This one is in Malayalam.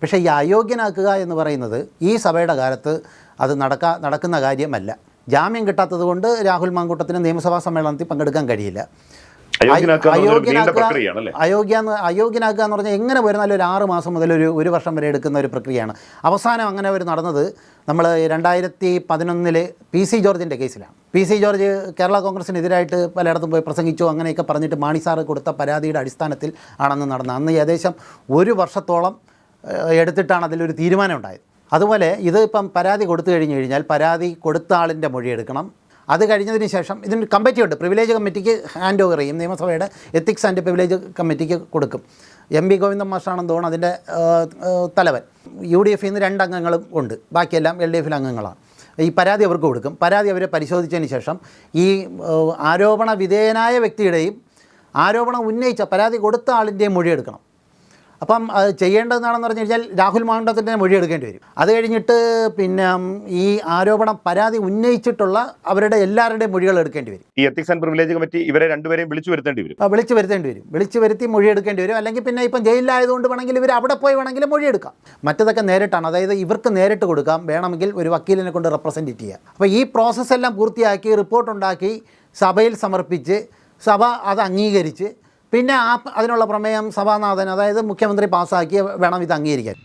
പക്ഷേ ഈ അയോഗ്യനാക്കുക എന്ന് പറയുന്നത് ഈ സഭയുടെ കാലത്ത് അത് നടക്കുന്ന കാര്യമല്ല. ജാമ്യം കിട്ടാത്തത് കൊണ്ട് രാഹുൽ മാങ്കൂട്ടത്തിന് നിയമസഭാ സമ്മേളനത്തിൽ പങ്കെടുക്കാൻ കഴിയില്ല. അയോഗ്യനാക്കുക എന്ന് പറഞ്ഞാൽ എങ്ങനെ വരുന്നാലും ഒരു 6 മാസം മുതൽ ഒരു വർഷം വരെ എടുക്കുന്ന ഒരു പ്രക്രിയയാണ്. അവസാനം അങ്ങനെ ഒരു നടന്നത് നമ്മൾ 2011 PC ജോർജിൻ്റെ കേസിലാണ്. PC ജോർജ് കേരള കോൺഗ്രസിനെതിരായിട്ട് പലയിടത്തും പോയി പ്രസംഗിച്ചു, അങ്ങനെയൊക്കെ പറഞ്ഞിട്ട് മാണി സാറ് കൊടുത്ത പരാതിയുടെ അടിസ്ഥാനത്തിൽ ആണെന്ന് നടന്നത്. അന്ന് ഏകദേശം 1 വർഷത്തോളം എടുത്തിട്ടാണ് അതിലൊരു തീരുമാനം ഉണ്ടായത്. അതുപോലെ ഇത് ഇപ്പം പരാതി കൊടുത്തു കഴിഞ്ഞാൽ പരാതി കൊടുത്ത ആളിൻ്റെ മൊഴിയെടുക്കണം. അത് കഴിഞ്ഞതിന് ശേഷം ഇതിന് കമ്മിറ്റി ഉണ്ട്, പ്രിവിലേജ് കമ്മിറ്റിക്ക് ഹാൻഡ് ഓവർ ചെയ്യും. നിയമസഭയുടെ എത്തിക്സ് ആൻഡ് പ്രിവിലേജ് കമ്മിറ്റിക്ക് കൊടുക്കും. MP ഗോവിന്ദൻ മാഷാണെന്ന് തോന്നുന്നു അതിൻ്റെ തലവൻ. UDF നിന്ന് 2 അംഗങ്ങളും ഉണ്ട്, ബാക്കിയെല്ലാം LDF അംഗങ്ങളാണ്. ഈ പരാതി അവർക്ക് കൊടുക്കും. പരാതി അവരെ പരിശോധിച്ചതിന് ശേഷം ഈ ആരോപണ വിധേയനായ വ്യക്തിയുടെയും ആരോപണം ഉന്നയിച്ച പരാതി കൊടുത്ത ആളിൻ്റെയും മൊഴിയെടുക്കണം. അപ്പം അത് ചെയ്യേണ്ടതെന്നാണെന്ന് പറഞ്ഞു കഴിഞ്ഞാൽ രാഹുൽ മാങ്കൂട്ടത്തിൻ്റെ മൊഴിയെടുക്കേണ്ടി വരും. അത് കഴിഞ്ഞിട്ട് പിന്നെ ഈ ആരോപണം പരാതി ഉന്നയിച്ചിട്ടുള്ള അവരുടെ എല്ലാവരുടെയും മൊഴികൾ എടുക്കേണ്ടി വരും. ഈ എത്തിക്സ് ആൻഡ് പ്രിവിലേജ് കമ്മിറ്റി ഇവരെ രണ്ടുപേരെയും വിളിച്ചു വരുത്തേണ്ടി വരും. വിളിച്ചു വരുത്തി മൊഴിയെടുക്കേണ്ടി വരും. അല്ലെങ്കിൽ പിന്നെ ഇപ്പം ജയിലിലായതുകൊണ്ട് വേണമെങ്കിൽ ഇവർ അവിടെ പോയി വേണമെങ്കിൽ മൊഴിയെടുക്കാം. മറ്റതൊക്കെ നേരിട്ടാണ്, അതായത് ഇവർക്ക് നേരിട്ട് കൊടുക്കാം, വേണമെങ്കിൽ ഒരു വക്കീലിനെ കൊണ്ട് റെപ്രസെൻറ്റ് ചെയ്യുക. അപ്പോൾ ഈ പ്രോസസ്സെല്ലാം പൂർത്തിയാക്കി റിപ്പോർട്ടുണ്ടാക്കി സഭയിൽ സമർപ്പിച്ച് സഭ അത് അംഗീകരിച്ച് പിന്നെ അതിനുള്ള പ്രമേയം സഭാനാഥൻ, അതായത് മുഖ്യമന്ത്രി പാസ്സാക്കി വേണം ഇത് അംഗീകരിക്കാൻ.